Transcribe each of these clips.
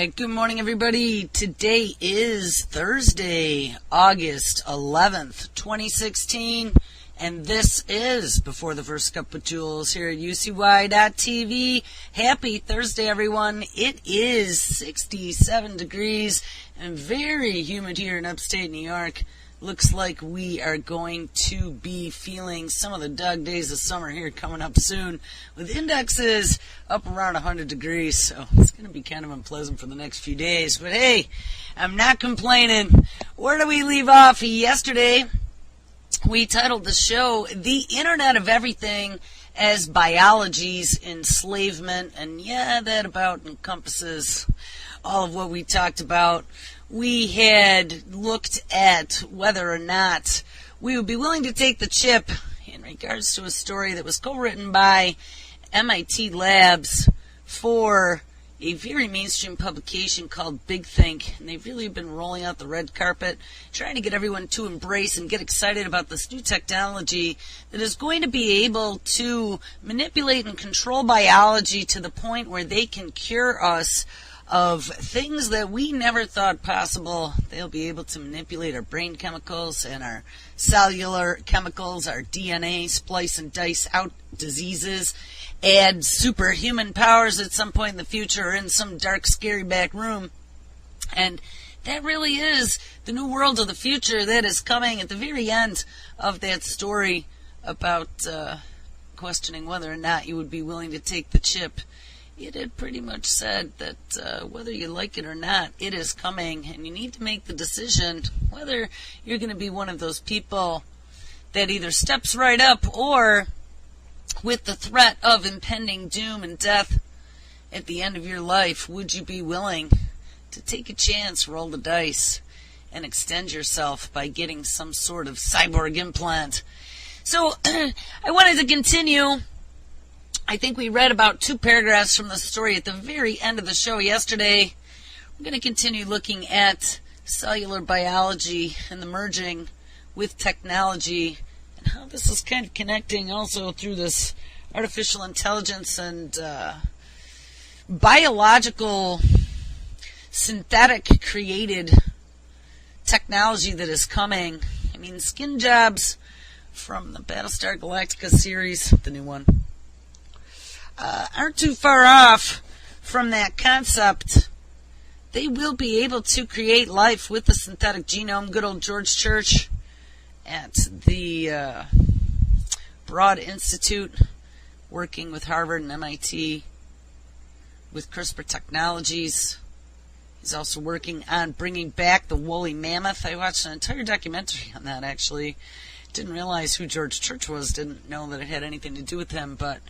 right, good morning everybody. Today is Thursday, August 11th, 2016, and this is Before the First Cup of Jules here at UCY.TV. Happy Thursday everyone. It is 67 degrees and very humid here in upstate New York. Looks like we are going to be feeling some of the dog days of summer here coming up soon, with indexes up around 100 degrees, so it's going to be kind of unpleasant for the next few days. But hey, I'm not complaining. Where do we leave off? Yesterday, we titled the show The Internet of Everything as Biology's Enslavement, and yeah, that about encompasses all of what we talked about. We had looked at whether or not we would be willing to take the chip in regards to a story that was co-written by MIT Labs for a very mainstream publication called Big Think, and they've really been rolling out the red carpet, trying to get everyone to embrace and get excited about this new technology that is going to be able to manipulate and control biology to the point where they can cure us of things that we never thought possible. They'll be able to manipulate our brain chemicals and our cellular chemicals, our DNA, splice and dice out diseases, add superhuman powers at some point in the future or in some dark, scary back room. And that really is the new world of the future that is coming at the very end of that story about questioning whether or not you would be willing to take the chip. It had pretty much said that whether you like it or not, it is coming, and you need to make the decision whether you're going to be one of those people that either steps right up or, with the threat of impending doom and death at the end of your life, would you be willing to take a chance, roll the dice, and extend yourself by getting some sort of cyborg implant? So I wanted to continue. I think we read about 2 paragraphs from the story at the very end of the show yesterday. We're going to continue looking at cellular biology and the merging with technology and how this is kind of connecting also through this artificial intelligence and biological synthetic created technology that is coming. I mean, skin jobs from the Battlestar Galactica series, the new one, aren't too far off from that concept. They will be able to create life with the synthetic genome. Good old George Church at the Broad Institute, working with Harvard and MIT with CRISPR technologies. He's also working on bringing back the woolly mammoth. I watched an entire documentary on that, actually. Didn't realize who George Church was. Didn't know that it had anything to do with him, but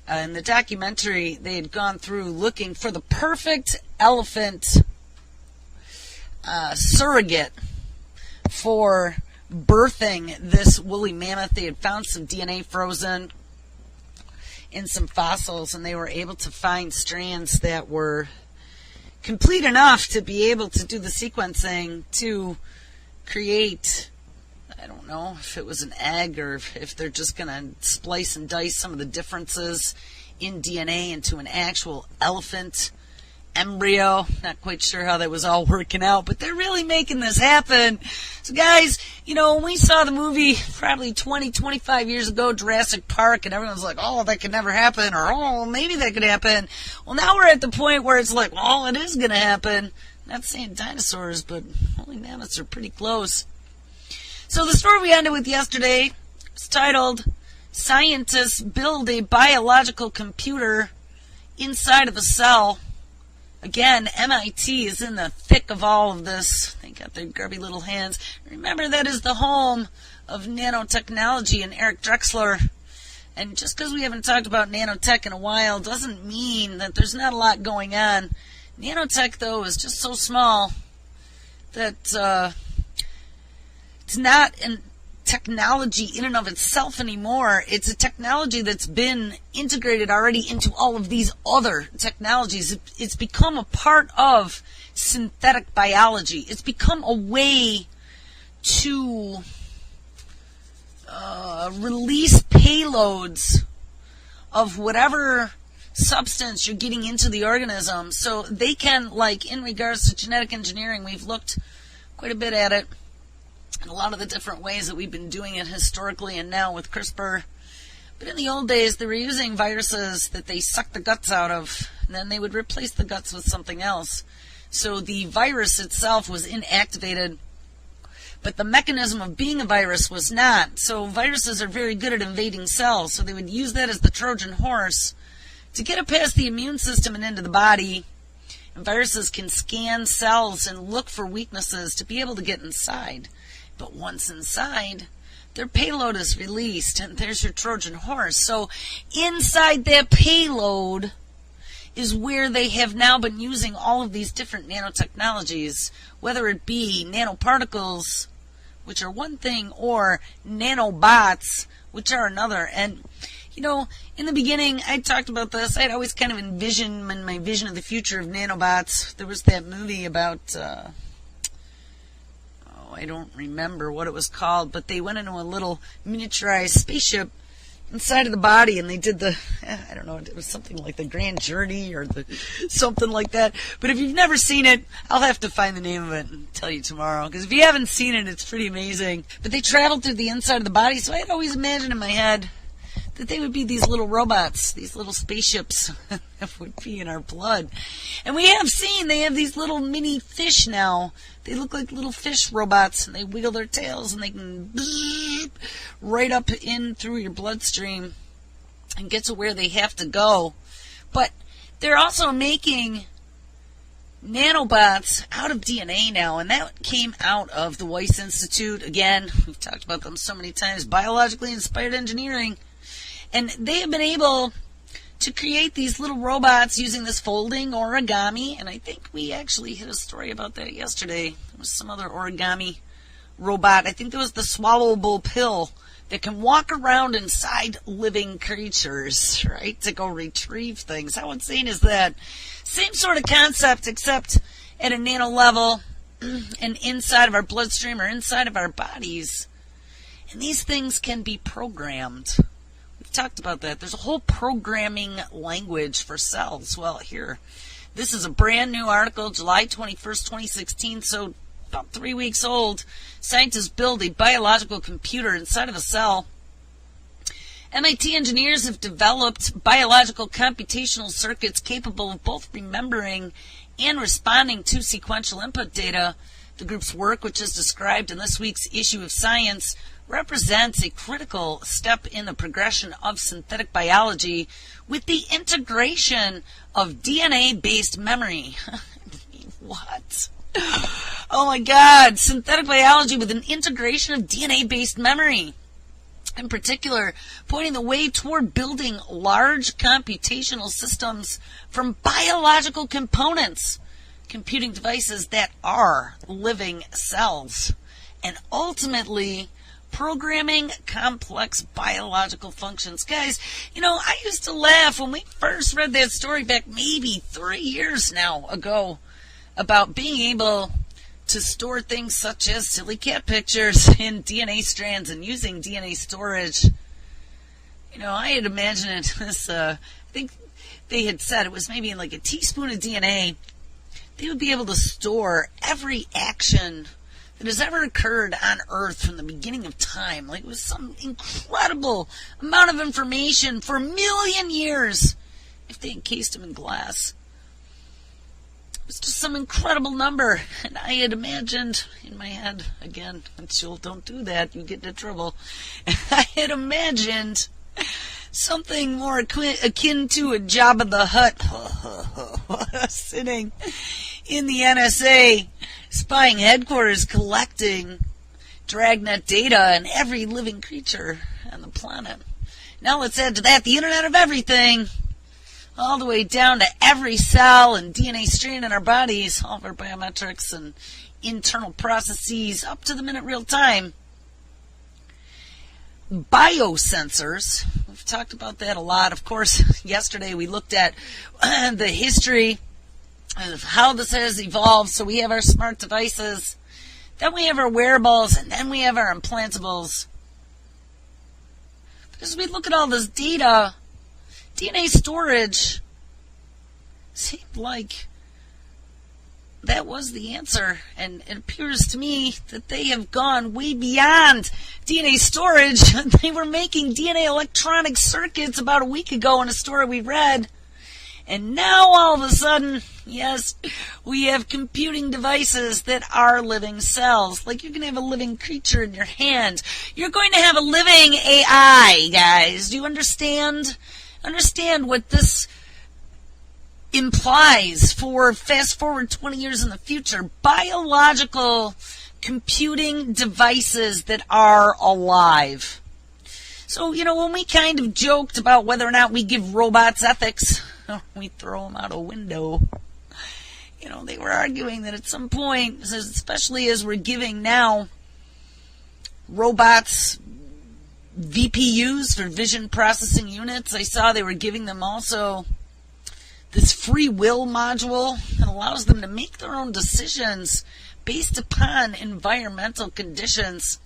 in the documentary, they had gone through looking for the perfect elephant surrogate for birthing this woolly mammoth. They had found some DNA frozen in some fossils, and they were able to find strands that were complete enough to be able to do the sequencing to create, I don't know if it was an egg or if they're just going to splice and dice some of the differences in DNA into an actual elephant embryo. Not quite sure how that was all working out, but they're really making this happen. So guys, you know, when we saw the movie probably 20, 25 years ago, Jurassic Park, and everyone's like, oh, that could never happen, or oh, maybe that could happen. Well, now we're at the point where it's like, well, it is going to happen. Not saying dinosaurs, but woolly mammoths are pretty close. So the story we ended with yesterday is titled, Scientists Build a Biological Computer Inside of a Cell. Again, MIT is in the thick of all of this. They got their grubby little hands. Remember, that is the home of nanotechnology and Eric Drexler. And just because we haven't talked about nanotech in a while doesn't mean that there's not a lot going on. Nanotech, though, is just so small that it's not a technology in and of itself anymore. It's a technology that's been integrated already into all of these other technologies. It's become a part of synthetic biology. It's become a way to release payloads of whatever substance you're getting into the organism. So they can, like in regards to genetic engineering, we've looked quite a bit at it and a lot of the different ways that we've been doing it historically and now with CRISPR. But in the old days, they were using viruses that they sucked the guts out of, and then they would replace the guts with something else. So the virus itself was inactivated, but the mechanism of being a virus was not. So viruses are very good at invading cells, so they would use that as the Trojan horse to get it past the immune system and into the body. And viruses can scan cells and look for weaknesses to be able to get inside. But once inside, their payload is released, and there's your Trojan horse. So inside that payload is where they have now been using all of these different nanotechnologies, whether it be nanoparticles, which are one thing, or nanobots, which are another. And, you know, in the beginning, I talked about this. I'd always kind of envisioned in my vision of the future of nanobots. There was that movie about... I don't remember what it was called, but they went into a little miniaturized spaceship inside of the body, and they did I don't know, it was something like the Grand Journey or something like that. But if you've never seen it, I'll have to find the name of it and tell you tomorrow, because if you haven't seen it, it's pretty amazing. But they traveled through the inside of the body, so I'd always imagined in my head that they would be these little robots, these little spaceships that would be in our blood. And we have seen they have these little mini fish now. They look like little fish robots, and they wiggle their tails, and they can right up in through your bloodstream and get to where they have to go. But they're also making nanobots out of DNA now, and that came out of the Weiss Institute. Again, we've talked about them so many times, biologically inspired engineering. And they have been able to create these little robots using this folding origami. And I think we actually hit a story about that yesterday. There was some other origami robot. I think there was the swallowable pill that can walk around inside living creatures, right, to go retrieve things. How insane is that? Same sort of concept, except at a nano level and inside of our bloodstream or inside of our bodies. And these things can be programmed. Talked about that. There's a whole programming language for cells. Well, here, this is a brand new article, July 21st, 2016, so about 3 weeks old. Scientists build a biological computer inside of a cell. MIT engineers have developed biological computational circuits capable of both remembering and responding to sequential input data. The group's work, which is described in this week's issue of Science, represents a critical step in the progression of synthetic biology with the integration of DNA-based memory. What? Oh my God, synthetic biology with an integration of DNA-based memory. In particular, pointing the way toward building large computational systems from biological components, computing devices that are living cells, and ultimately programming complex biological functions. Guys, you know, I used to laugh when we first read that story back maybe 3 years now ago about being able to store things such as silly cat pictures in DNA strands and using DNA storage. You know, I had imagined this, I think they had said it was maybe in like a teaspoon of DNA. They would be able to store every action that has ever occurred on Earth from the beginning of time. Like, it was some incredible amount of information for 1 million years if they encased them in glass. It was just some incredible number. And I had imagined in my head, again, don't do that, you get into trouble. I had imagined something more akin to a Jabba the Hutt sitting in the NSA spying headquarters collecting Dragnet data on every living creature on the planet. Now let's add to that the Internet of Everything, all the way down to every cell and DNA strand in our bodies, all of our biometrics and internal processes up to the minute real time. Biosensors, we've talked about that a lot. Of course, yesterday we looked at the history of how this has evolved. So we have our smart devices, then we have our wearables, and then we have our implantables. But as we look at all this data, DNA storage seemed like that was the answer, and it appears to me that they have gone way beyond DNA storage. They were making DNA electronic circuits about a week ago in a story we read, and now all of a sudden, yes, we have computing devices that are living cells. Like you're going to have a living creature in your hand. You're going to have a living AI, guys. Do you understand? Understand what this implies for fast forward 20 years in the future. Biological computing devices that are alive. So, when we kind of joked about whether or not we give robots ethics, we throw them out a window. They were arguing that at some point, especially as we're giving now robots VPUs for vision processing units, I saw they were giving them also this free will module that allows them to make their own decisions based upon environmental conditions.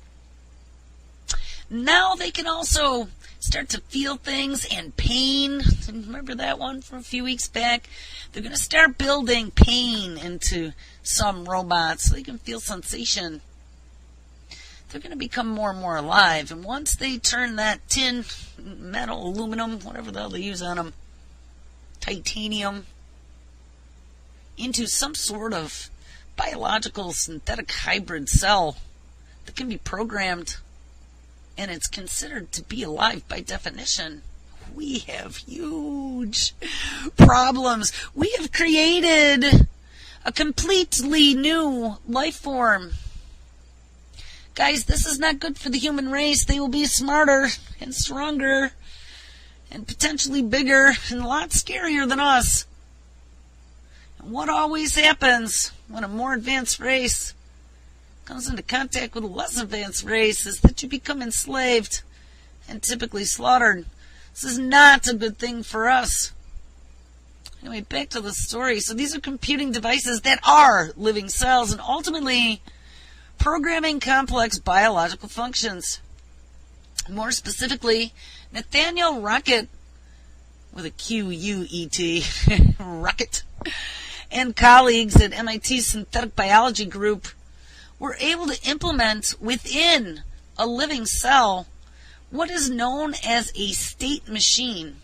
Now they can also start to feel things and pain. Remember that one from a few weeks back? They're going to start building pain into some robots so they can feel sensation. They're going to become more and more alive. And once they turn that tin, metal, aluminum, whatever the hell they use on them, titanium, into some sort of biological synthetic hybrid cell that can be programmed, and it's considered to be alive by definition, we have huge problems. We have created a completely new life form. Guys, this is not good for the human race. They will be smarter and stronger and potentially bigger and a lot scarier than us. And what always happens when a more advanced race comes into contact with a less advanced race is that you become enslaved and typically slaughtered. This is not a good thing for us. Anyway, back to the story. So these are computing devices that are living cells and ultimately programming complex biological functions. More specifically, Nathaniel Rocket, with a Q-U-E-T, Rocket, and colleagues at MIT's Synthetic Biology Group were able to implement within a living cell what is known as a state machine,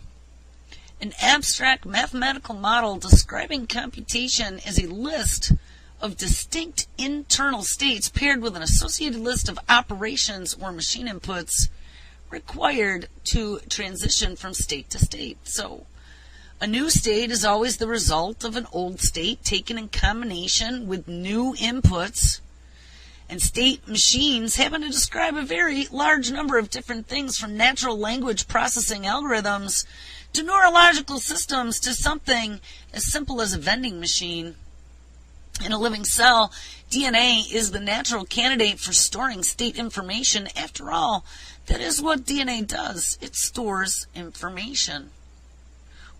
an abstract mathematical model describing computation as a list of distinct internal states paired with an associated list of operations or machine inputs required to transition from state to state. So, a new state is always the result of an old state taken in combination with new inputs. And state machines happen to describe a very large number of different things, from natural language processing algorithms to neurological systems to something as simple as a vending machine. In a living cell, DNA is the natural candidate for storing state information. After all, that is what DNA does. It stores information.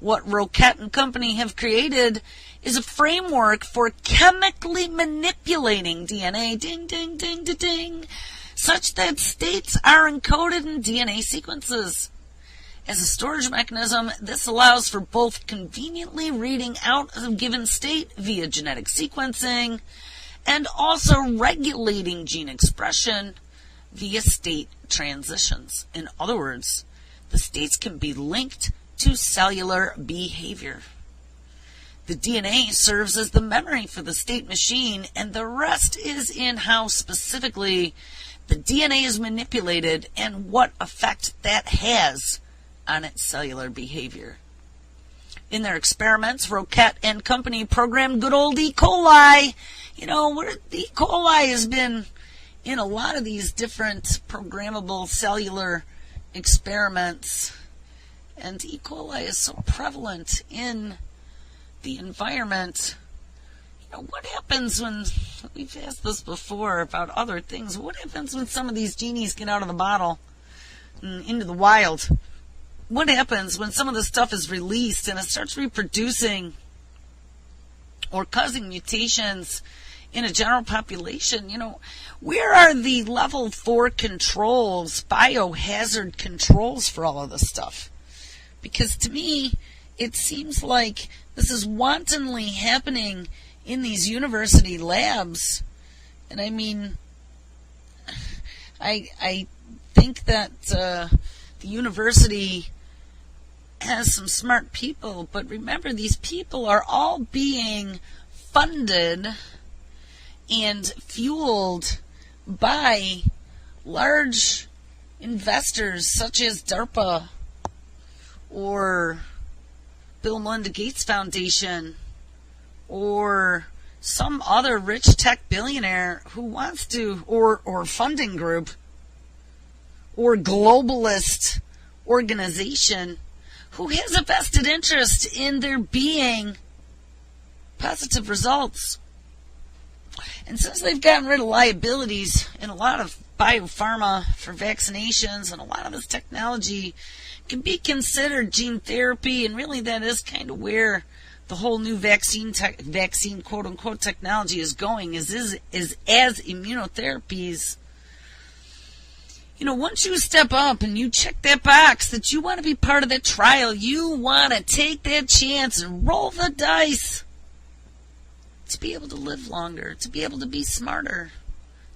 What Roquette and company have created is a framework for chemically manipulating DNA, ding, ding, ding, ding, ding, such that states are encoded in DNA sequences. As a storage mechanism, this allows for both conveniently reading out a given state via genetic sequencing and also regulating gene expression via state transitions. In other words, the states can be linked to cellular behavior. The DNA serves as the memory for the state machine, and the rest is in how specifically the DNA is manipulated and what effect that has on its cellular behavior. In their experiments, Roquette and company programmed good old E. coli. Where the E. coli has been in a lot of these different programmable cellular experiments. And E. coli is so prevalent in the environment. What happens when, we've asked this before about other things, what happens when some of these genies get out of the bottle and into the wild? What happens when some of this stuff is released and it starts reproducing or causing mutations in a general population? Where are the level 4 controls, biohazard controls for all of this stuff? Because to me, it seems like this is wantonly happening in these university labs. And I mean, I think that the university has some smart people, but remember, these people are all being funded and fueled by large investors such as DARPA or Bill and Melinda Gates Foundation or some other rich tech billionaire who wants to, or funding group or globalist organization who has a vested interest in there being positive results. And since they've gotten rid of liabilities in a lot of biopharma for vaccinations, and a lot of this technology can be considered gene therapy, and really that is kind of where the whole new vaccine quote-unquote technology is going, is as immunotherapies. You know, once you step up and you check that box that you want to be part of that trial, you want to take that chance and roll the dice to be able to live longer, to be able to be smarter,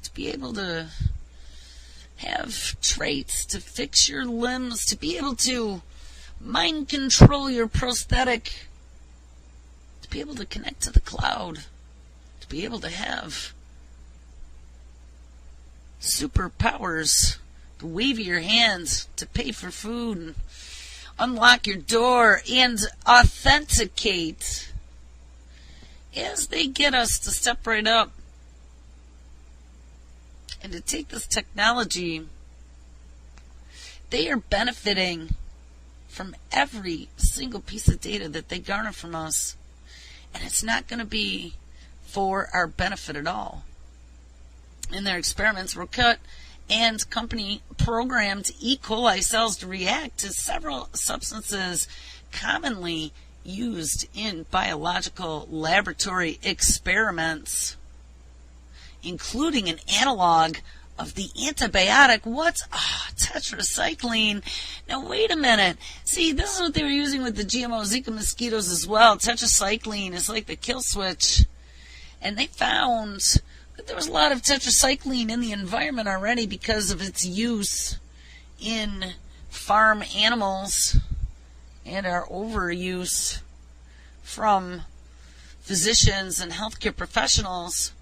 to be able to have traits, to fix your limbs, to be able to mind control your prosthetic, to be able to connect to the cloud, to be able to have superpowers, to wave your hands, to pay for food, and unlock your door, and authenticate. As they get us to step right up and to take this technology, they are benefiting from every single piece of data that they garner from us. And it's not going to be for our benefit at all. In their experiments, Roquette and company programmed E. coli cells to react to several substances commonly used in biological laboratory experiments, including an analog of the antibiotic, tetracycline. Now, wait a minute. See, this is what they were using with the GMO Zika mosquitoes as well. Tetracycline is like the kill switch. And they found that there was a lot of tetracycline in the environment already because of its use in farm animals and our overuse from physicians and healthcare professionals.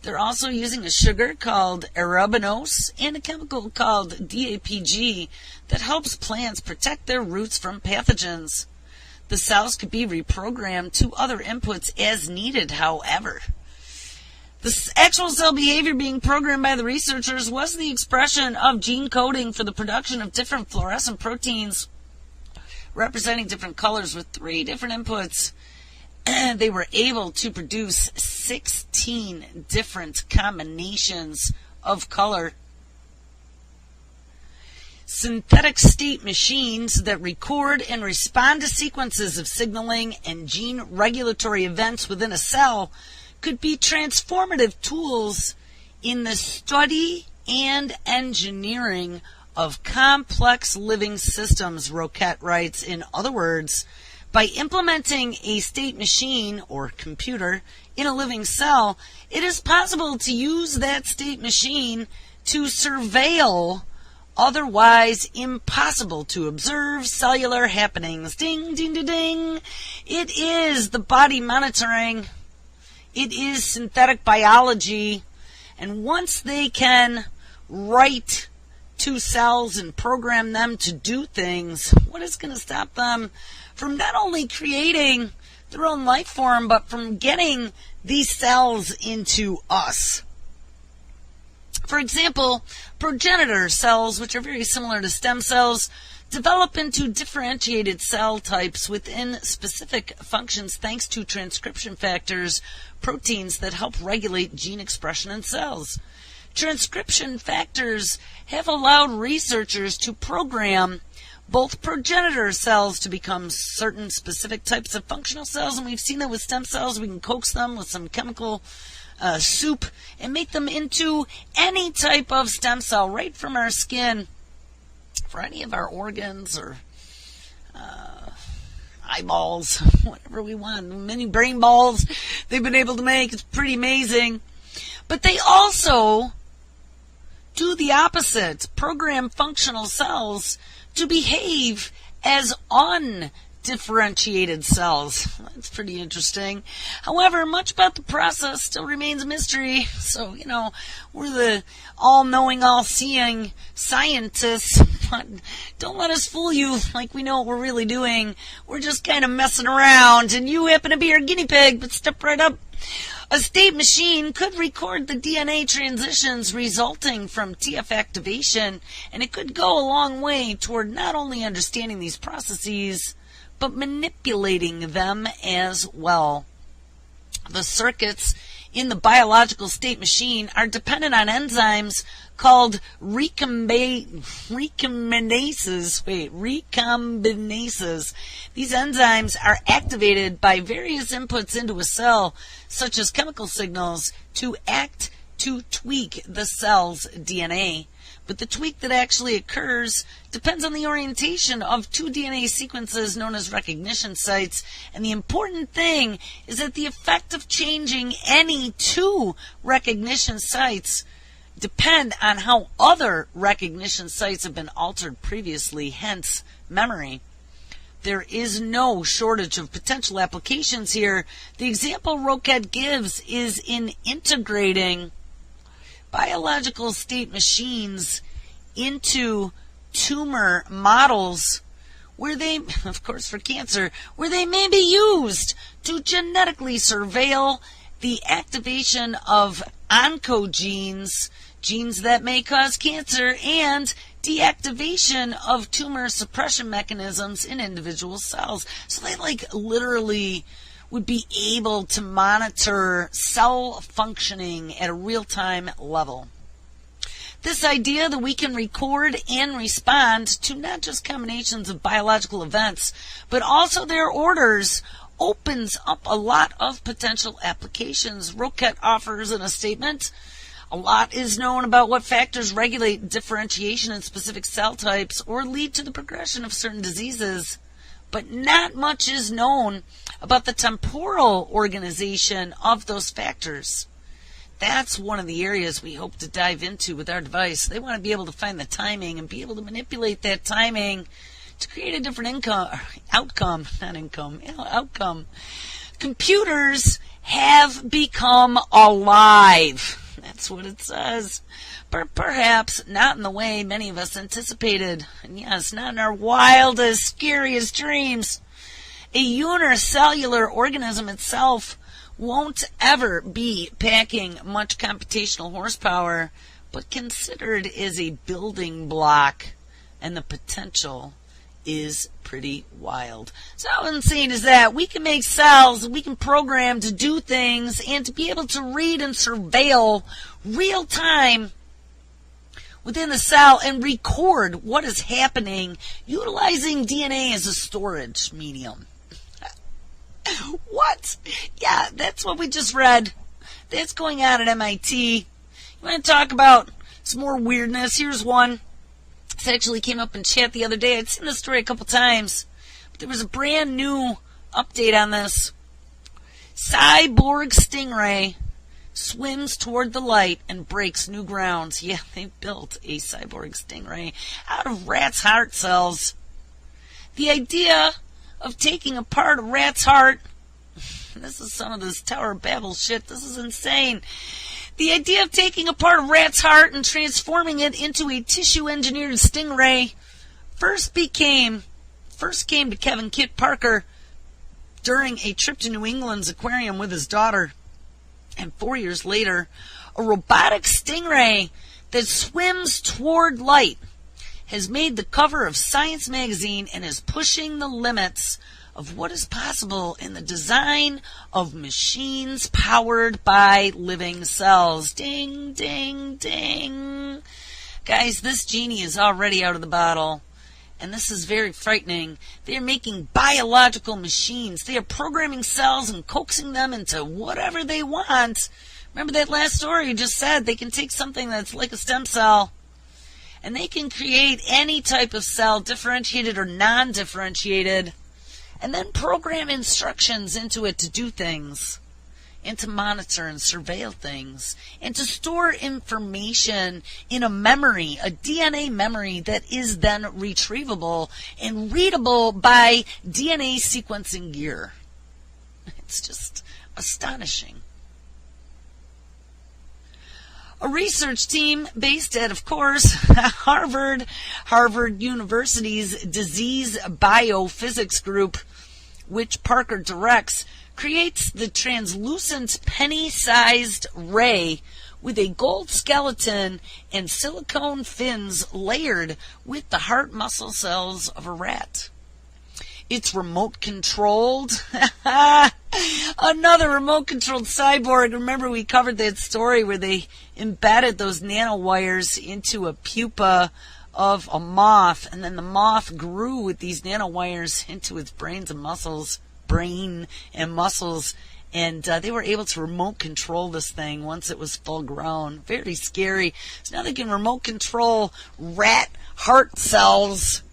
They're also using a sugar called arabinose and a chemical called DAPG that helps plants protect their roots from pathogens. The cells could be reprogrammed to other inputs as needed, however. The actual cell behavior being programmed by the researchers was the expression of gene coding for the production of different fluorescent proteins representing different colors with 3 different inputs. They were able to produce 16 different combinations of color. Synthetic state machines that record and respond to sequences of signaling and gene regulatory events within a cell could be transformative tools in the study and engineering of complex living systems, Roquette writes. In other words, by implementing a state machine or computer in a living cell, it is possible to use that state machine to surveil otherwise impossible to observe cellular happenings. Ding, ding, ding, ding. It is the body monitoring. It is synthetic biology. And once they can write to cells and program them to do things, what is going to stop them from not only creating their own life form, but from getting these cells into us? For example, progenitor cells, which are very similar to stem cells, develop into differentiated cell types within specific functions thanks to transcription factors, proteins that help regulate gene expression in cells. Transcription factors have allowed researchers to program both progenitor cells to become certain specific types of functional cells, and we've seen that with stem cells. We can coax them with some chemical soup and make them into any type of stem cell right from our skin for any of our organs or eyeballs, whatever we want, mini brain balls they've been able to make. It's pretty amazing. But they also do the opposite, program functional cells to behave as undifferentiated cells. That's pretty interesting. However, much about the process still remains a mystery. So, we're the all-knowing, all-seeing scientists. But don't let us fool you like we know what we're really doing. We're just kind of messing around, and you happen to be our guinea pig, but step right up. A state machine could record the DNA transitions resulting from TF activation, and it could go a long way toward not only understanding these processes, but manipulating them as well. The circuits in the biological state machine are dependent on enzymes called recombinases. These enzymes are activated by various inputs into a cell, such as chemical signals, to tweak the cell's DNA. But the tweak that actually occurs depends on the orientation of two DNA sequences known as recognition sites. And the important thing is that the effect of changing any two recognition sites depend on how other recognition sites have been altered previously, hence memory. There is no shortage of potential applications here. The example Roquette gives is in integrating biological state machines into tumor models where they, of course for cancer, where they may be used to genetically surveil the activation of oncogenes, genes that may cause cancer, and deactivation of tumor suppression mechanisms in individual cells. So they literally would be able to monitor cell functioning at a real-time level. This idea that we can record and respond to not just combinations of biological events, but also their orders, opens up a lot of potential applications. Roquette offers in a statement, a lot is known about what factors regulate differentiation in specific cell types or lead to the progression of certain diseases, but not much is known about the temporal organization of those factors. That's one of the areas we hope to dive into with our device. They want to be able to find the timing and be able to manipulate that timing to create a different outcome. Computers have become alive. That's what it says. But perhaps not in the way many of us anticipated. And yes, not in our wildest, scariest dreams. A unicellular organism itself won't ever be packing much computational horsepower, but considered as a building block, and the potential is pretty wild. So how insane is that? We can make cells, we can program to do things, and to be able to read and surveil real time within the cell and record what is happening, utilizing DNA as a storage medium. What? Yeah, that's what we just read. That's going on at MIT. You want to talk about some more weirdness? Here's one. This actually came up in chat the other day. I'd seen this story a couple times, but there was a brand new update on this. Cyborg stingray swims toward the light and breaks new grounds. Yeah, they built a cyborg stingray out of rat's heart cells. The idea of taking apart a rat's heart, this is some of this Tower of Babel shit, this is insane. The idea of taking apart a rat's heart and transforming it into a tissue-engineered stingray first came to Kevin Kit Parker during a trip to New England's aquarium with his daughter. And 4 years later, a robotic stingray that swims toward light has made the cover of Science magazine and is pushing the limits of what is possible in the design of machines powered by living cells. Ding, ding, ding. Guys, this genie is already out of the bottle, and this is very frightening. They are making biological machines. They are programming cells and coaxing them into whatever they want. Remember that last story you just said? They can take something that's like a stem cell, and they can create any type of cell, differentiated or non-differentiated. and then program instructions into it to do things, and to monitor and surveil things, and to store information in a memory, a DNA memory that is then retrievable and readable by DNA sequencing gear. It's just astonishing. A research team based at, of course, Harvard University's Disease Biophysics Group, which Parker directs, creates the translucent penny-sized ray with a gold skeleton and silicone fins layered with the heart muscle cells of a rat. It's remote-controlled. Another remote-controlled cyborg. Remember we covered that story where they embedded those nanowires into a pupa of a moth, and then the moth grew with these nanowires into its brain and muscles, and they were able to remote control this thing once it was full grown. Very scary. So now they can remote control rat heart cells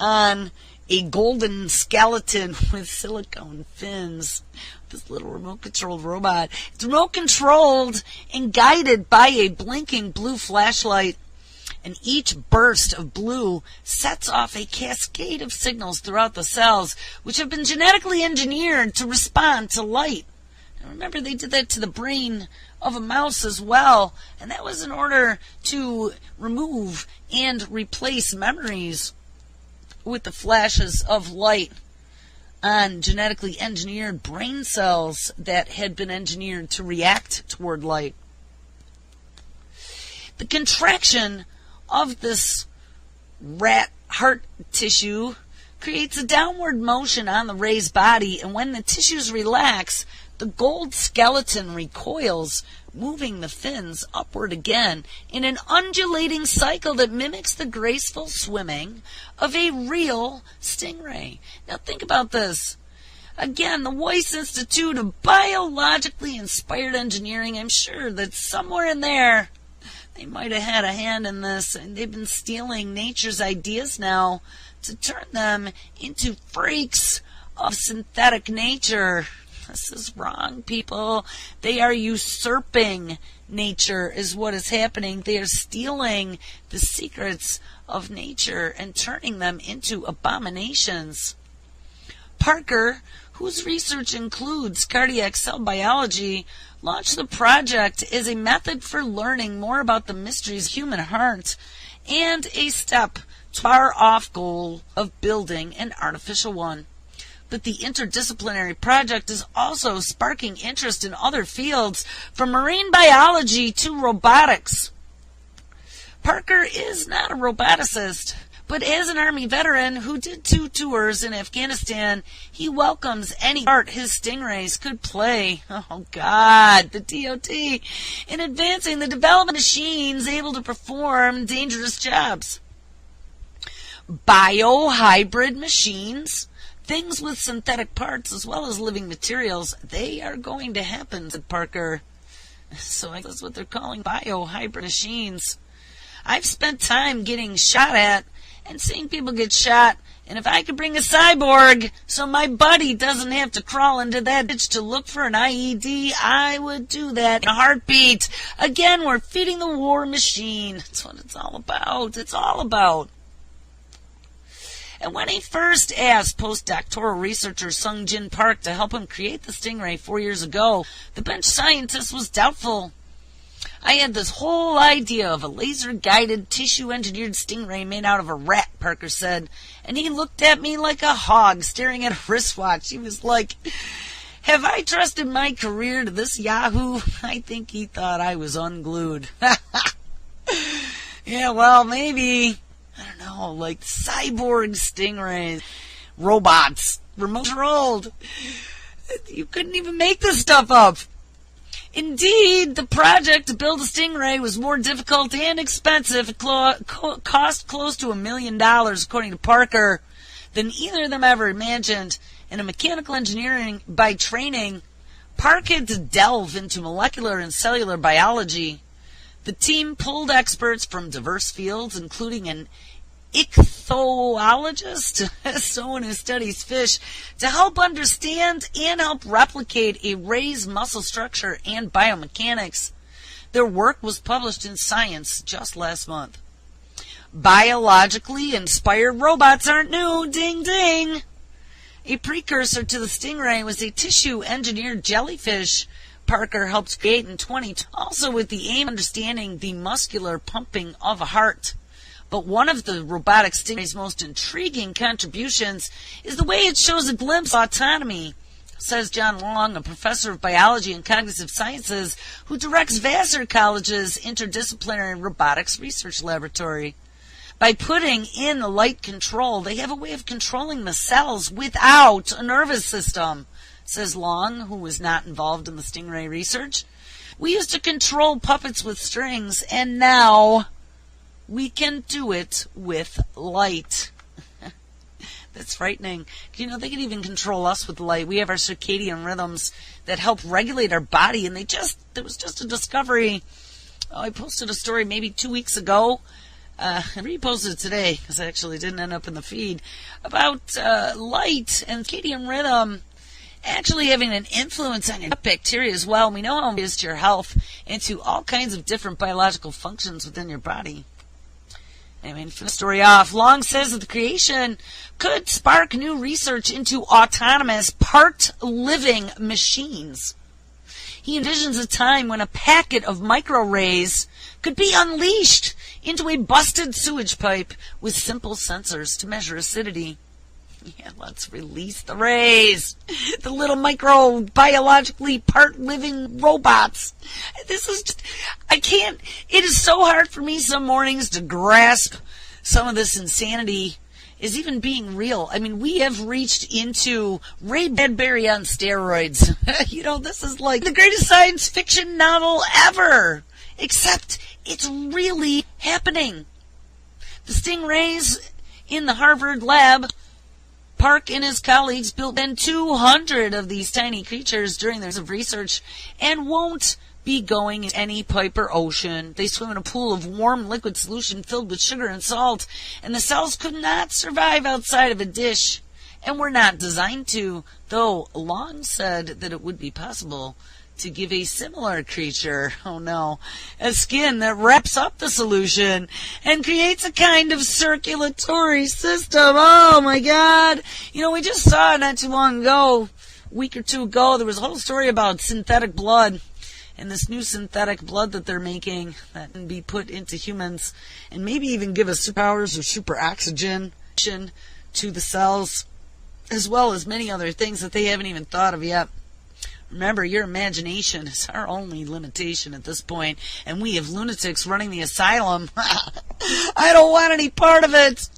on a golden skeleton with silicone fins. This little remote-controlled robot. It's remote-controlled and guided by a blinking blue flashlight. And each burst of blue sets off a cascade of signals throughout the cells, which have been genetically engineered to respond to light. And remember, they did that to the brain of a mouse as well. And that was in order to remove and replace memories with the flashes of light on genetically engineered brain cells that had been engineered to react toward light. The contraction of this rat heart tissue creates a downward motion on the ray's body, and when the tissues relax, the gold skeleton recoils, moving the fins upward again in an undulating cycle that mimics the graceful swimming of a real stingray. Now think about this. Again, the Weiss Institute of Biologically Inspired Engineering, I'm sure that somewhere in there they might have had a hand in this, and they've been stealing nature's ideas now to turn them into freaks of synthetic nature. This is wrong, people. They are usurping nature is what is happening. They are stealing the secrets of nature and turning them into abominations. Parker, whose research includes cardiac cell biology, launched the project as a method for learning more about the mysteries of the human heart and a step to our off goal of building an artificial one. But the interdisciplinary project is also sparking interest in other fields, from marine biology to robotics. Parker is not a roboticist, but as an Army veteran who did 2 tours in Afghanistan, he welcomes any part his stingrays could play, oh God, the DOT, in advancing the development of machines able to perform dangerous jobs. Biohybrid machines, things with synthetic parts as well as living materials, they are going to happen, said Parker. So I guess that's what they're calling biohybrid machines. I've spent time getting shot at and seeing people get shot, and if I could bring a cyborg so my buddy doesn't have to crawl into that ditch to look for an IED, I would do that in a heartbeat. Again, we're feeding the war machine. That's what it's all about. It's all about. And when he first asked postdoctoral researcher Sung Jin Park to help him create the stingray 4 years ago, the bench scientist was doubtful. I had this whole idea of a laser-guided, tissue-engineered stingray made out of a rat, Parker said, and he looked at me like a hog staring at a wristwatch. He was like, have I trusted my career to this yahoo? I think he thought I was unglued. Yeah, well, maybe, I don't know, like cyborg stingrays, robots, remote-controlled. You couldn't even make this stuff up. Indeed, the project to build a stingray was more difficult and expensive. It cost close to $1 million, according to Parker, than either of them ever imagined. In a mechanical engineering by training, Park had to delve into molecular and cellular biology. The team pulled experts from diverse fields, including an ichthyologist, someone who studies fish, to help understand and help replicate a ray's muscle structure and biomechanics. Their work was published in Science just last month. Biologically inspired robots aren't new, ding ding. A precursor to the stingray was a tissue-engineered jellyfish Parker helped create in 2020, also with the aim of understanding the muscular pumping of a heart. But one of the robotic stingray's most intriguing contributions is the way it shows a glimpse of autonomy, says John Long, a professor of biology and cognitive sciences who directs Vassar College's interdisciplinary robotics research laboratory. By putting in the light control, they have a way of controlling the cells without a nervous system, says Long, who was not involved in the stingray research. We used to control puppets with strings, and now we can do it with light. That's frightening. You know, they can even control us with light. We have our circadian rhythms that help regulate our body, and there was just a discovery. I posted a story maybe 2 weeks ago. I reposted it today because I actually didn't end up in the feed about light and circadian rhythm actually having an influence on your gut bacteria as well. We know how it is to your health and to all kinds of different biological functions within your body. Anyway, to finish the story off, Long says that the creation could spark new research into autonomous, part-living machines. He envisions a time when a packet of microrays could be unleashed into a busted sewage pipe with simple sensors to measure acidity. Yeah, let's release the rays. The little microbiologically part-living robots. This is just, it is so hard for me some mornings to grasp some of this insanity is even being real. I mean, we have reached into Ray Bradbury on steroids. This is like the greatest science fiction novel ever. Except it's really happening. The stingrays in the Harvard lab, Park and his colleagues built 200 of these tiny creatures during their research and won't be going in any pipe or ocean. They swim in a pool of warm liquid solution filled with sugar and salt, and the cells could not survive outside of a dish and were not designed to, though Long said that it would be possible to give a similar creature, a skin that wraps up the solution and creates a kind of circulatory system. Oh my God. We just saw not too long ago, a week or two ago, there was a whole story about synthetic blood and this new synthetic blood that they're making that can be put into humans and maybe even give us superpowers or super oxygen to the cells, as well as many other things that they haven't even thought of yet. Remember, your imagination is our only limitation at this point, and we have lunatics running the asylum. I don't want any part of it.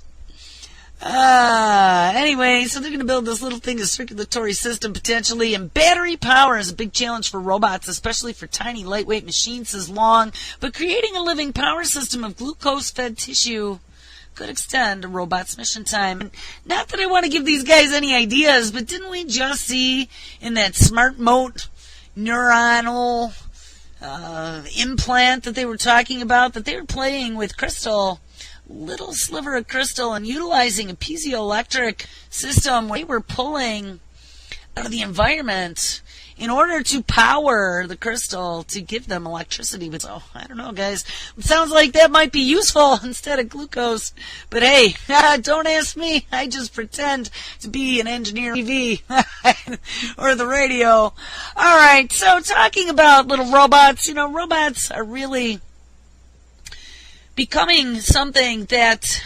Anyway, so they're going to build this little thing, a circulatory system potentially, and battery power is a big challenge for robots, especially for tiny, lightweight machines, says Long. But creating a living power system of glucose-fed tissue could extend a robot's mission time. And not that I want to give these guys any ideas, but didn't we just see in that smart moat neuronal implant that they were talking about, that they were playing with crystal, little sliver of crystal, and utilizing a piezoelectric system where they were pulling out of the environment in order to power the crystal to give them electricity. So, I don't know, guys. It sounds like that might be useful instead of glucose. But hey, don't ask me. I just pretend to be an engineer on TV or the radio. All right, so talking about little robots, robots are really becoming something that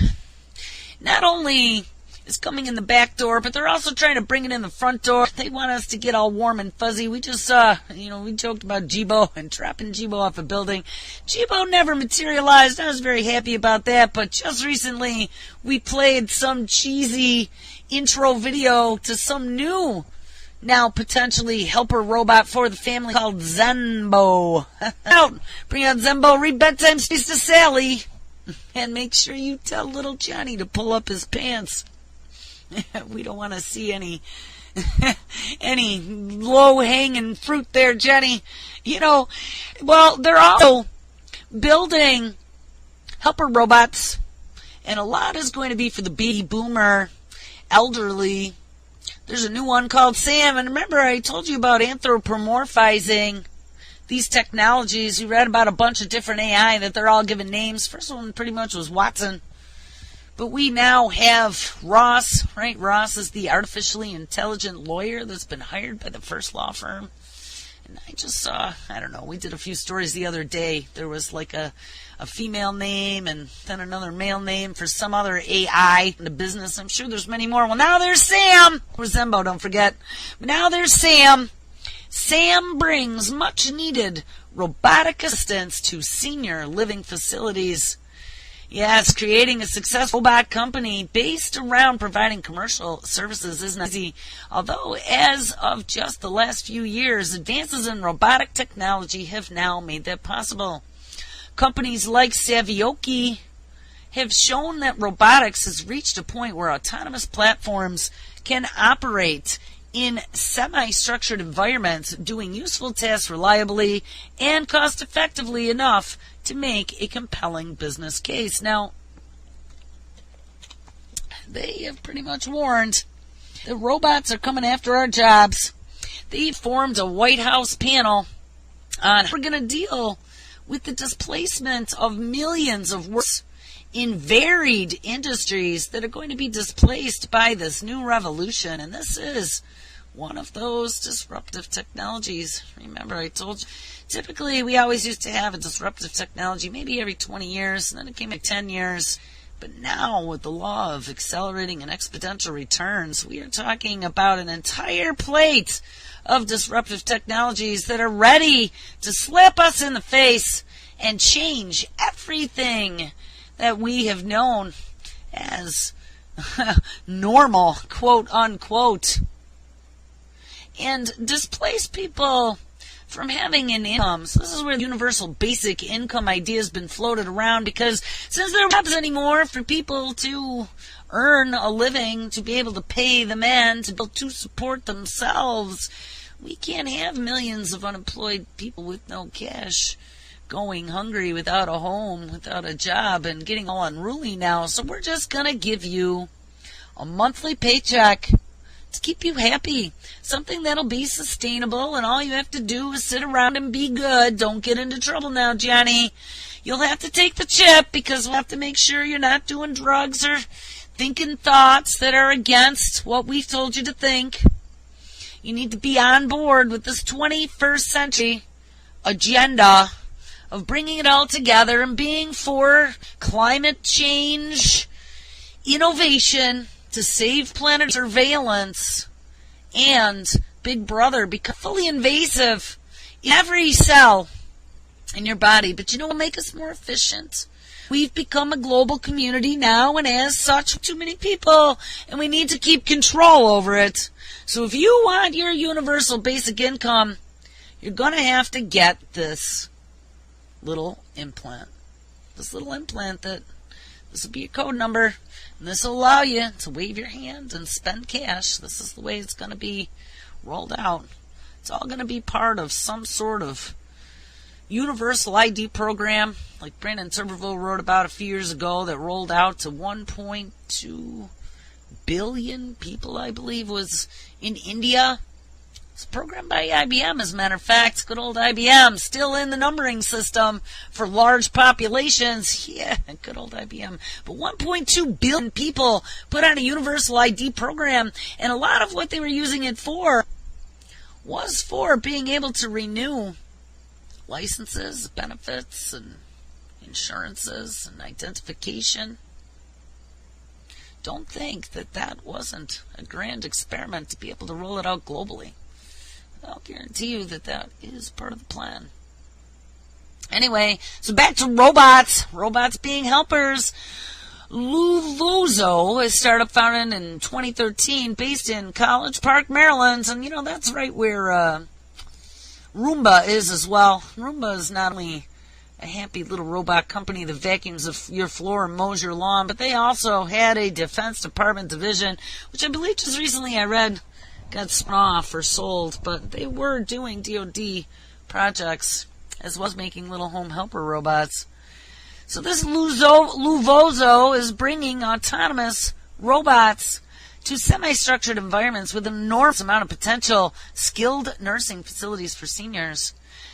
not only is coming in the back door, but they're also trying to bring it in the front door. They want us to get all warm and fuzzy. We just saw, we joked about Jibo and dropping Jibo off a building. Jibo never materialized. I was very happy about that, but just recently we played some cheesy intro video to some new, now potentially helper robot for the family called Zenbo. Bring out Zenbo, read bedtime stories to Sally, and make sure you tell little Johnny to pull up his pants. We don't want to see any low-hanging fruit there, Jenny. Well, they're also building helper robots And a lot is going to be for the baby boomer, elderly. There's a new one called Sam. And remember, I told you about anthropomorphizing these technologies. You read about a bunch of different AI that they're all given names. First one pretty much was Watson. But we now have Ross, right? Ross is the artificially intelligent lawyer that's been hired by the first law firm. And I just saw, I don't know, we did a few stories the other day. There was like a female name and then another male name for some other AI in the business. I'm sure there's many more. Well, now there's Sam. Rosembo, don't forget. But now there's Sam. Sam brings much needed robotic assistance to senior living facilities. Yes, creating a successful robot company based around providing commercial services isn't easy. Although, as of just the last few years, advances in robotic technology have now made that possible. Companies like Savioki have shown that robotics has reached a point where autonomous platforms can operate in semi-structured environments, doing useful tasks reliably and cost-effectively enough to make a compelling business case. Now, they have pretty much warned that robots are coming after our jobs. They formed a White House panel on how we're going to deal with the displacement of millions of workers in varied industries that are going to be displaced by this new revolution. And this is one of those disruptive technologies. Remember, I told you, typically we always used to have a disruptive technology maybe every 20 years, and then it came at 10 years. But now, with the law of accelerating and exponential returns, we are talking about an entire plate of disruptive technologies that are ready to slap us in the face and change everything that we have known as normal, quote unquote, and displace people from having an income. So this is where the universal basic income idea has been floated around, because since there are jobs anymore for people to earn a living, to be able to pay the men, to be able to support themselves, we can't have millions of unemployed people with no cash, going hungry without a home, without a job, and getting all unruly now. So we're just going to give you a monthly paycheck to keep you happy, something that'll be sustainable, and all you have to do is sit around and be good. Don't get into trouble now, Johnny. You'll have to take the chip, because we'll have to make sure you're not doing drugs or thinking thoughts that are against what we've told you to think. You need to be on board with this 21st century agenda of bringing it all together and being for climate change, innovation, to save planet surveillance, and Big Brother become fully invasive in every cell in your body. But you know what will make us more efficient? We've become a global community now, and as such, too many people, and we need to keep control over it. So if you want your universal basic income, you're going to have to get this little implant. This little implant that, this will be your code number, and this will allow you to wave your hand and spend cash. This is the way it's going to be rolled out. It's all going to be part of some sort of universal ID program, like Brandon Tuberville wrote about a few years ago, that rolled out to 1.2 billion people, I believe, was in India. It's programmed by IBM, as a matter of fact. Good old IBM, still in the numbering system for large populations. Yeah, good old IBM. But 1.2 billion people put on a universal ID program, and a lot of what they were using it for was for being able to renew licenses, benefits, and insurances, and identification. Don't think that that wasn't a grand experiment to be able to roll it out globally. I'll guarantee you that that is part of the plan. Anyway, so back to robots. Robots being helpers. Luvozo, a startup founded in 2013, based in College Park, Maryland. And, you know, that's right where Roomba is as well. Roomba is not only a happy little robot company that vacuums your floor and mows your lawn, but they also had a Defense Department division, which I believe just recently I read got spun off or sold, but they were doing DoD projects as well as making little home helper robots. So this Luvozo is bringing autonomous robots to semi-structured environments with an enormous amount of potential skilled nursing facilities for seniors.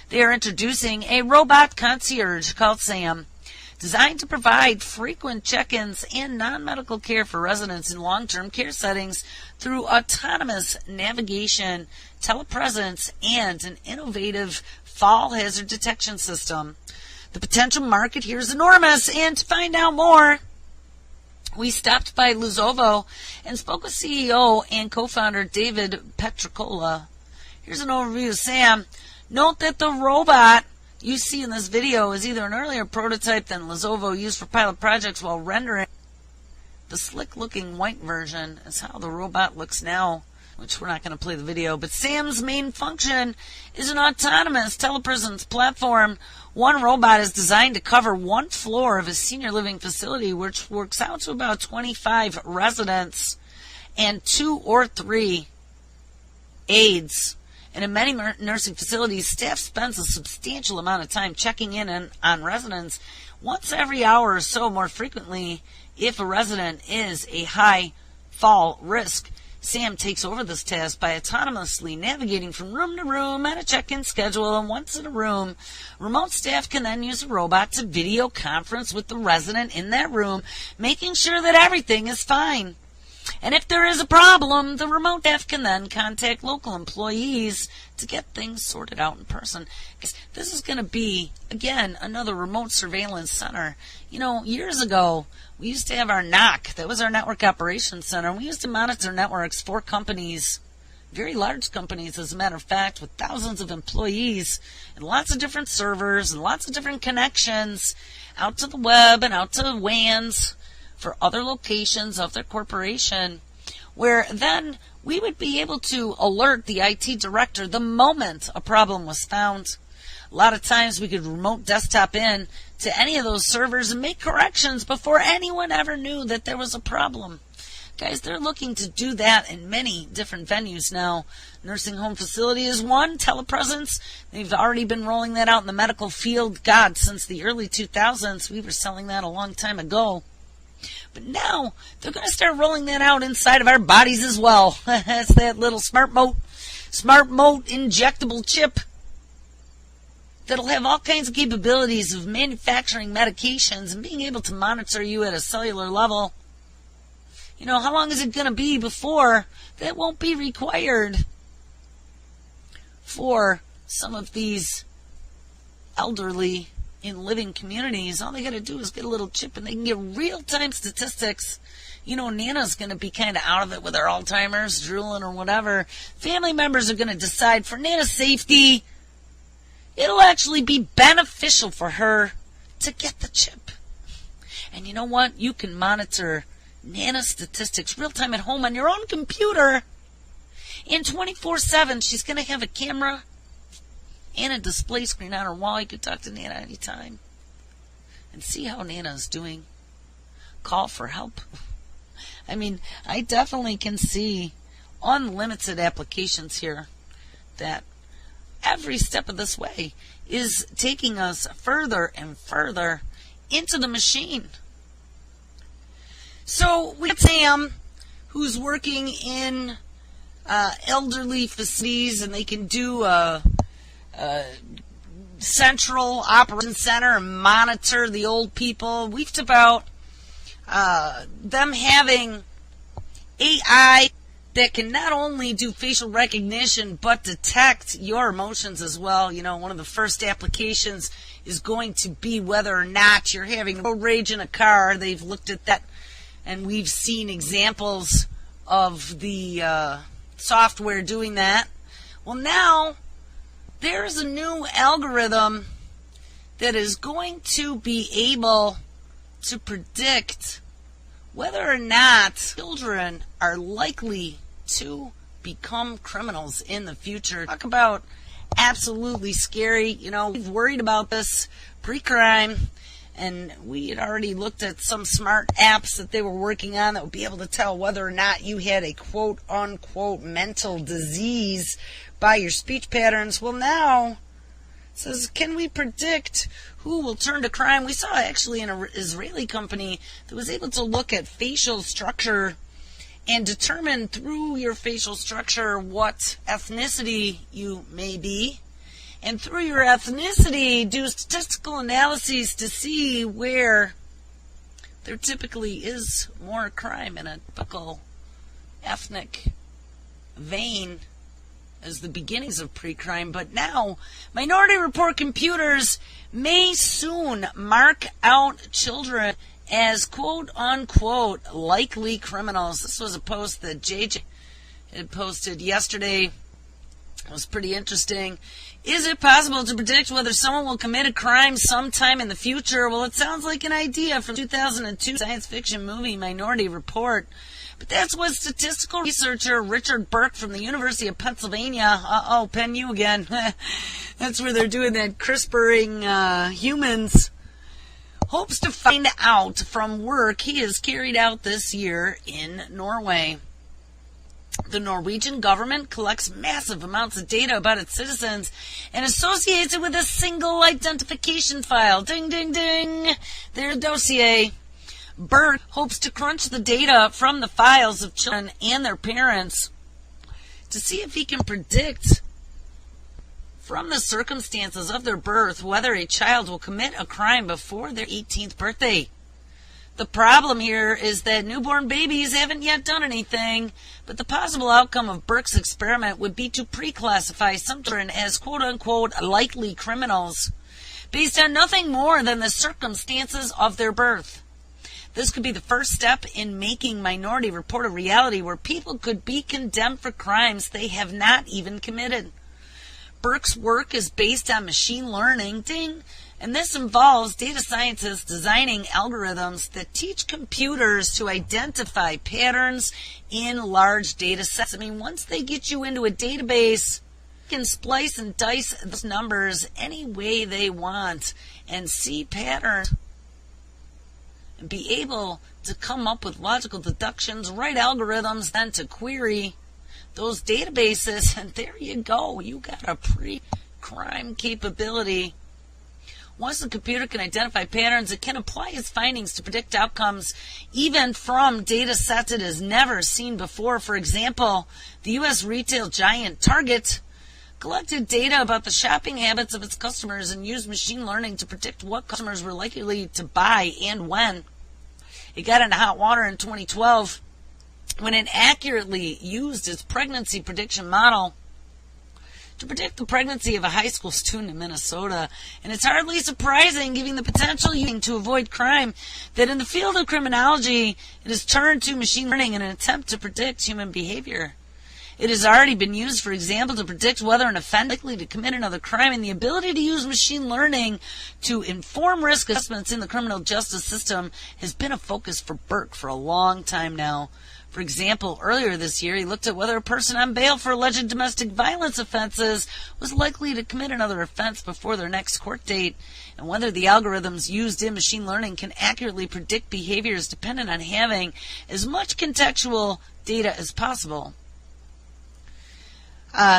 They are introducing a robot concierge called Sam, designed to provide frequent check-ins and non-medical care for residents in long-term care settings through autonomous navigation, telepresence, and an innovative fall hazard detection system. The potential market here is enormous, and to find out more, we stopped by Luzovo and spoke with CEO and co-founder David Petricola. Here's an overview of Sam. Note that the robot you see in this video is either an earlier prototype than Luzovo used for pilot projects, while rendering the slick-looking white version is how the robot looks now, which we're not going to play the video. But Sam's main function is an autonomous telepresence platform. One robot is designed to cover one floor of a senior living facility, which works out to about 25 residents and 2 or 3 aides. And in many nursing facilities, staff spends a substantial amount of time checking in on residents once every hour or so, more frequently if a resident is a high fall risk. Sam takes over this task by autonomously navigating from room to room at a check-in schedule, and once in a room, remote staff can then use a robot to video conference with the resident in that room, making sure that everything is fine. And if there is a problem, the remote staff can then contact local employees to get things sorted out in person. This is going to be, again, another remote surveillance center. You know, years ago, we used to have our NOC. That was our Network Operations Center. We used to monitor networks for companies, very large companies, as a matter of fact, with thousands of employees and lots of different servers and lots of different connections out to the web and out to WANs for other locations of their corporation, where then we would be able to alert the IT director the moment a problem was found. A lot of times we could remote desktop in to any of those servers and make corrections before anyone ever knew that there was a problem. Guys, they're looking to do that in many different venues now. Nursing home facility is one. Telepresence, they've already been rolling that out in the medical field, God, since the early 2000s. We were selling that a long time ago. But now, they're going to start rolling that out inside of our bodies as well. That's that little SmartMote injectable chip that'll have all kinds of capabilities of manufacturing medications and being able to monitor you at a cellular level. You know, how long is it going to be before that won't be required for some of these elderly in living communities? All they got to do is get a little chip and they can get real-time statistics. You know, Nana's going to be kind of out of it with her Alzheimer's, drooling or whatever. Family members are going to decide for Nana's safety, it'll actually be beneficial for her to get the chip. And you know what? You can monitor Nana's statistics real-time at home on your own computer. And 24/7, she's going to have a camera and a display screen on her wall. You can talk to Nana anytime and see how Nana's doing. Call for help. I mean, I definitely can see unlimited applications here that every step of this way is taking us further and further into the machine. So we have Sam, who's working in elderly facilities, and they can do a central operations center and monitor the old people. We've talked about them having AI that can not only do facial recognition but detect your emotions as well. You know, one of the first applications is going to be whether or not you're having road rage in a car. They've looked at that, and we've seen examples of the software doing that. Well, now there's a new algorithm that is going to be able to predict whether or not children are likely to become criminals in the future. Talk about absolutely scary. You know, we've worried about this pre-crime, and we had already looked at some smart apps that they were working on that would be able to tell whether or not you had a quote-unquote mental disease by your speech patterns. Well, now says, can we predict who will turn to crime? We saw actually an Israeli company that was able to look at facial structure and determine through your facial structure what ethnicity you may be. And through your ethnicity, do statistical analyses to see where there typically is more crime in a typical ethnic vein as the beginnings of pre-crime. But now, Minority Report computers may soon mark out children as quote-unquote likely criminals. This was a post that JJ had posted yesterday. It was pretty interesting. Is it possible to predict whether someone will commit a crime sometime in the future? Well, it sounds like an idea from 2002 science fiction movie Minority Report. But that's what statistical researcher Richard Burke from the University of Pennsylvania, Penn U again, that's where they're doing that CRISPRing humans, hopes to find out from work he has carried out this year in Norway. The Norwegian government collects massive amounts of data about its citizens and associates it with a single identification file. Ding, ding, ding. Their dossier. Burke hopes to crunch the data from the files of children and their parents to see if he can predict from the circumstances of their birth whether a child will commit a crime before their 18th birthday. The problem here is that newborn babies haven't yet done anything, but the possible outcome of Burke's experiment would be to pre-classify some children as quote-unquote likely criminals based on nothing more than the circumstances of their birth. This could be the first step in making Minority Report a reality where people could be condemned for crimes they have not even committed. Burke's work is based on machine learning, and this involves data scientists designing algorithms that teach computers to identify patterns in large data sets. I mean, once they get you into a database, they can splice and dice those numbers any way they want and see patterns and be able to come up with logical deductions, write algorithms, then to query those databases, and there you go. You got a pre-crime capability. Once the computer can identify patterns, it can apply its findings to predict outcomes, even from data sets it has never seen before. For example, the U.S. retail giant Target collected data about the shopping habits of its customers and used machine learning to predict what customers were likely to buy and when. It got into hot water in 2012 when it accurately used its pregnancy prediction model to predict the pregnancy of a high school student in Minnesota. And it's hardly surprising, given the potential using to avoid crime, that in the field of criminology, it has turned to machine learning in an attempt to predict human behavior. It has already been used, for example, to predict whether an offender is likely to commit another crime, and the ability to use machine learning to inform risk assessments in the criminal justice system has been a focus for Burke for a long time now. For example, earlier this year, he looked at whether a person on bail for alleged domestic violence offenses was likely to commit another offense before their next court date, and whether the algorithms used in machine learning can accurately predict behaviors dependent on having as much contextual data as possible.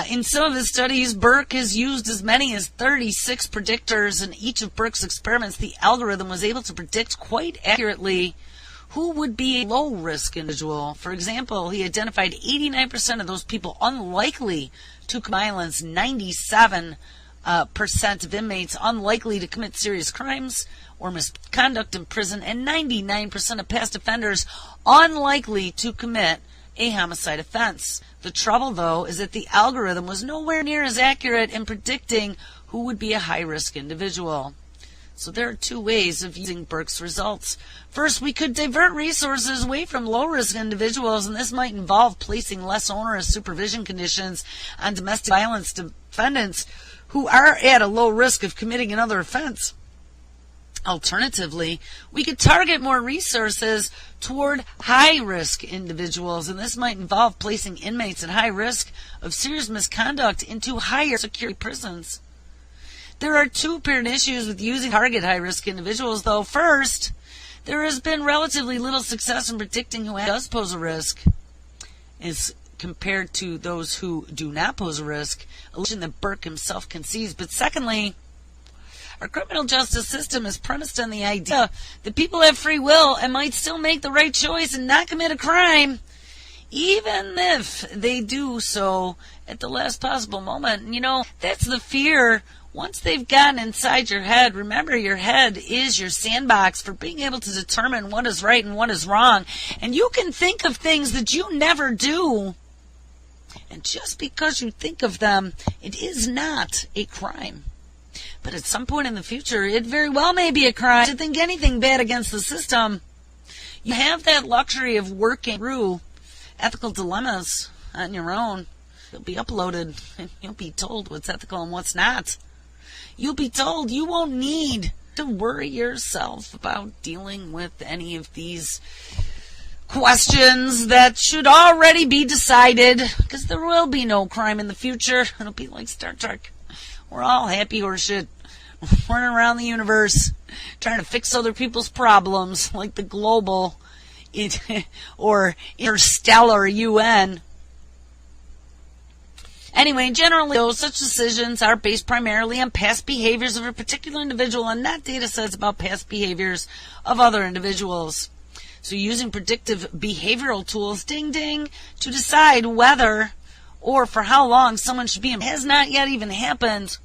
In some of his studies, Burke has used as many as 36 predictors. In each of Burke's experiments, the algorithm was able to predict quite accurately who would be a low-risk individual. For example, he identified 89% of those people unlikely to commit violence, 97% of inmates unlikely to commit serious crimes or misconduct in prison, and 99% of past offenders unlikely to commit a homicide offense. The trouble, though, is that the algorithm was nowhere near as accurate in predicting who would be a high-risk individual. So there are two ways of using Burke's results. First, we could divert resources away from low-risk individuals, and this might involve placing less onerous supervision conditions on domestic violence defendants who are at a low risk of committing another offense. Alternatively, we could target more resources toward high-risk individuals, and this might involve placing inmates at high risk of serious misconduct into higher security prisons. There are two apparent issues with using target high-risk individuals, though. First, there has been relatively little success in predicting who does pose a risk as compared to those who do not pose a risk, a illusion that Burke himself concedes. But secondly, Our criminal justice system is premised on the idea that people have free will and might still make the right choice and not commit a crime, even if they do so at the last possible moment. And that's the fear. Once they've gotten inside your head, remember your head is your sandbox for being able to determine what is right and what is wrong. And you can think of things that you never do. And just because you think of them, it is not a crime. But at some point in the future, it very well may be a crime to think anything bad against the system. You have that luxury of working through ethical dilemmas on your own. You'll be uploaded and you'll be told what's ethical and what's not. You'll be told you won't need to worry yourself about dealing with any of these questions that should already be decided, because there will be no crime in the future. It'll be like Star Trek. We're all happy horseshit running around the universe trying to fix other people's problems, like the global or interstellar UN. Anyway, generally, such decisions are based primarily on past behaviors of a particular individual and not data sets about past behaviors of other individuals. So using predictive behavioral tools, ding ding, to decide whether or for how long someone should be in has not yet even happened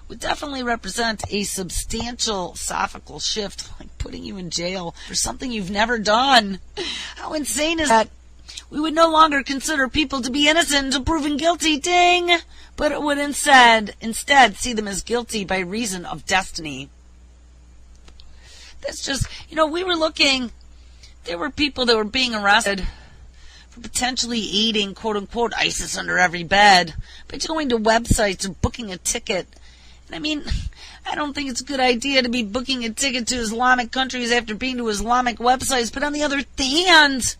would definitely represent a substantial philosophical shift, like putting you in jail for something you've never done. How insane is that? We would no longer consider people to be innocent until proven guilty, ding, but it would instead see them as guilty by reason of destiny. That's just, we were looking, there were people that were being arrested for potentially aiding, quote-unquote, ISIS under every bed by just going to websites or booking a ticket. And I don't think it's a good idea to be booking a ticket to Islamic countries after being to Islamic websites, but on the other hand,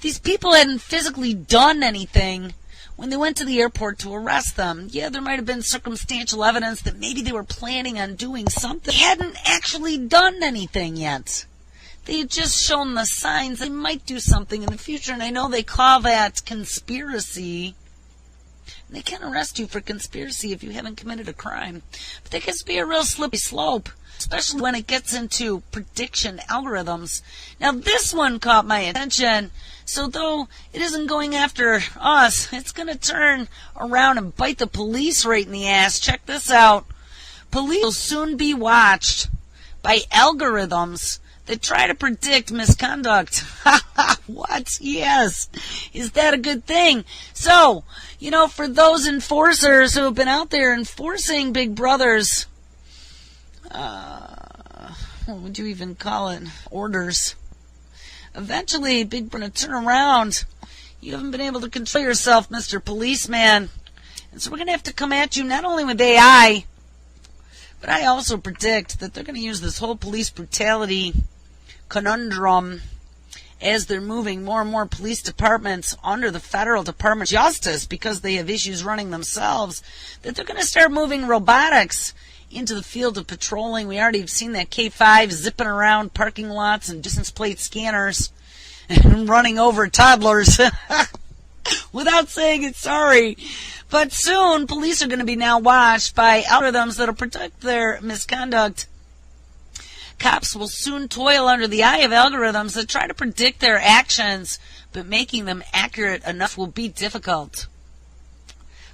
these people hadn't physically done anything when they went to the airport to arrest them. Yeah, there might have been circumstantial evidence that maybe they were planning on doing something. They hadn't actually done anything yet. They had just shown the signs they might do something in the future, and I know they call that conspiracy. They can arrest you for conspiracy if you haven't committed a crime. But that gets to be a real slippery slope, especially when it gets into prediction algorithms. Now, this one caught my attention. So though it isn't going after us, it's going to turn around and bite the police right in the ass. Check this out. Police will soon be watched by algorithms that try to predict misconduct. What? Yes. Is that a good thing? So, for those enforcers who have been out there enforcing Big Brother's, what would you even call it? Orders. Eventually, Big Brother will turn around. You haven't been able to control yourself, Mr. Policeman. And so we're going to have to come at you not only with AI, but I also predict that they're going to use this whole police brutality conundrum as they're moving more and more police departments under the Federal Department of Justice because they have issues running themselves, that they're going to start moving robotics into the field of patrolling. We already have seen that K5 zipping around parking lots and distance plate scanners and running over toddlers without saying it's sorry. But soon, police are going to be now watched by algorithms that will protect their misconduct. Cops will soon toil under the eye of algorithms that try to predict their actions, but making them accurate enough will be difficult.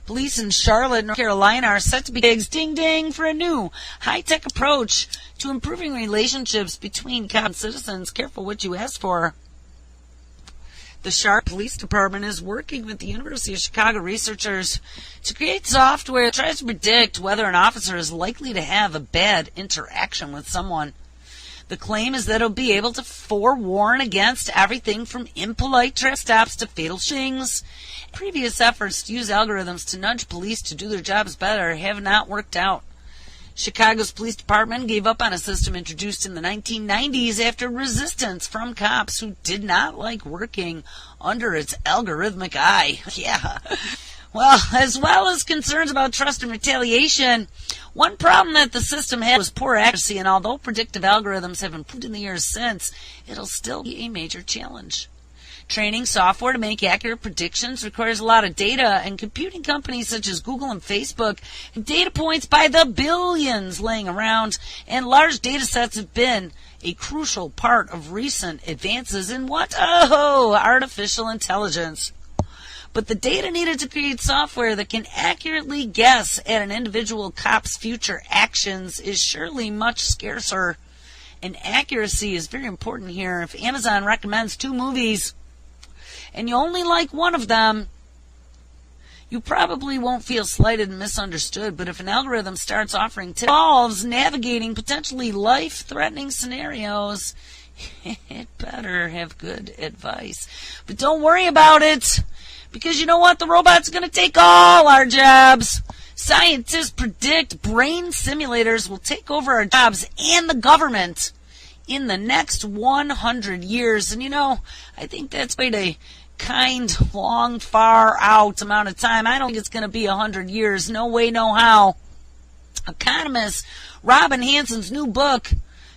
Police in Charlotte, North Carolina are set to be ding ding for a new high-tech approach to improving relationships between cops and citizens. Careful what you ask for. The Charlotte Police Department is working with the University of Chicago researchers to create software that tries to predict whether an officer is likely to have a bad interaction with someone. The claim is that it'll be able to forewarn against everything from impolite traffic stops to fatal shootings. Previous efforts to use algorithms to nudge police to do their jobs better have not worked out. Chicago's police department gave up on a system introduced in the 1990s after resistance from cops who did not like working under its algorithmic eye. Yeah. Well as concerns about trust and retaliation, one problem that the system had was poor accuracy, and although predictive algorithms have improved in the years since, it'll still be a major challenge. Training software to make accurate predictions requires a lot of data, and computing companies such as Google and Facebook have data points by the billions laying around, and large data sets have been a crucial part of recent advances in what? Oh, artificial intelligence. But the data needed to create software that can accurately guess at an individual cop's future actions is surely much scarcer. And accuracy is very important here. If Amazon recommends 2 movies and you only like one of them, you probably won't feel slighted and misunderstood. But if an algorithm starts offering tips, involves navigating potentially life-threatening scenarios, it better have good advice. But don't worry about it, because you know what? The robot's going to take all our jobs. Scientists predict brain simulators will take over our jobs and the government in the next 100 years. And you know, I think that's quite a kind, long, far out amount of time. I don't think it's going to be 100 years. No way, no how. Economist Robin Hanson's new book,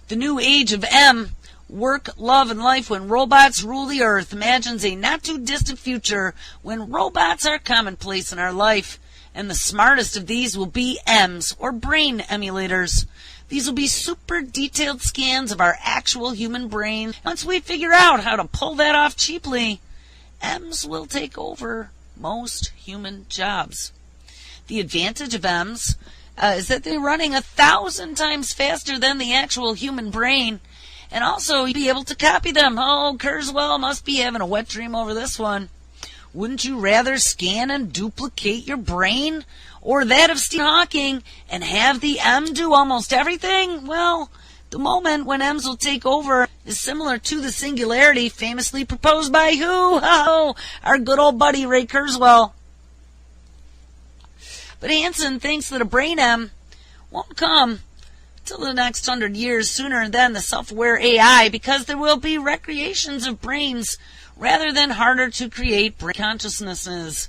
The New Age of M, Work, Love, and Life When Robots Rule the Earth, imagines a not-too-distant future when robots are commonplace in our life, and the smartest of these will be M's, or brain emulators. These will be super detailed scans of our actual human brain. Once we figure out how to pull that off cheaply, M's will take over most human jobs. The advantage of M's is that they're running 1,000 times faster than the actual human brain, and also you'll be able to copy them. Oh, Kurzweil must be having a wet dream over this one. Wouldn't you rather scan and duplicate your brain, or that of Stephen Hawking, and have the M do almost everything? Well, the moment when M's will take over is similar to the singularity famously proposed by who? Oh, our good old buddy Ray Kurzweil. But Hansen thinks that a brain M won't come till the next 100 years, sooner than the self-aware AI, because there will be recreations of brains rather than harder to create brain consciousnesses.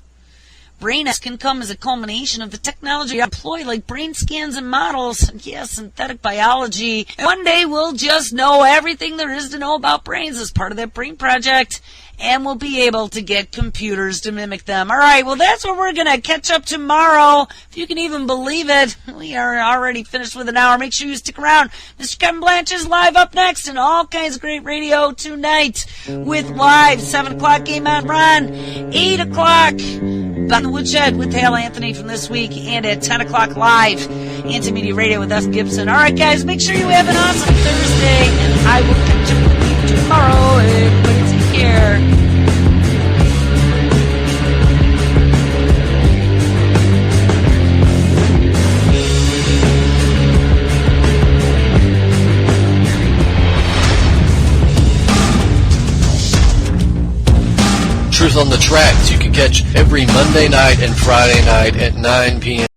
Brain S can come as a culmination of the technology we employ, like brain scans and models, and yes, synthetic biology. And one day we'll just know everything there is to know about brains as part of that brain project, and we'll be able to get computers to mimic them. All right, well, that's what we're going to catch up tomorrow. If you can even believe it, we are already finished with an hour. Make sure you stick around. Mr. Kevin Blanch is live up next, and all kinds of great radio tonight with live 7 o'clock Game On Ron, 8 o'clock Back in the Woodshed with Hal Anthony from this week, and at 10 o'clock live Antimedia Radio with us, Gibson. All right, guys, make sure you have an awesome Thursday, and I will catch up with you tomorrow. Everybody take care. Truth on the Tracks you can catch every Monday night and Friday night at 9 p.m.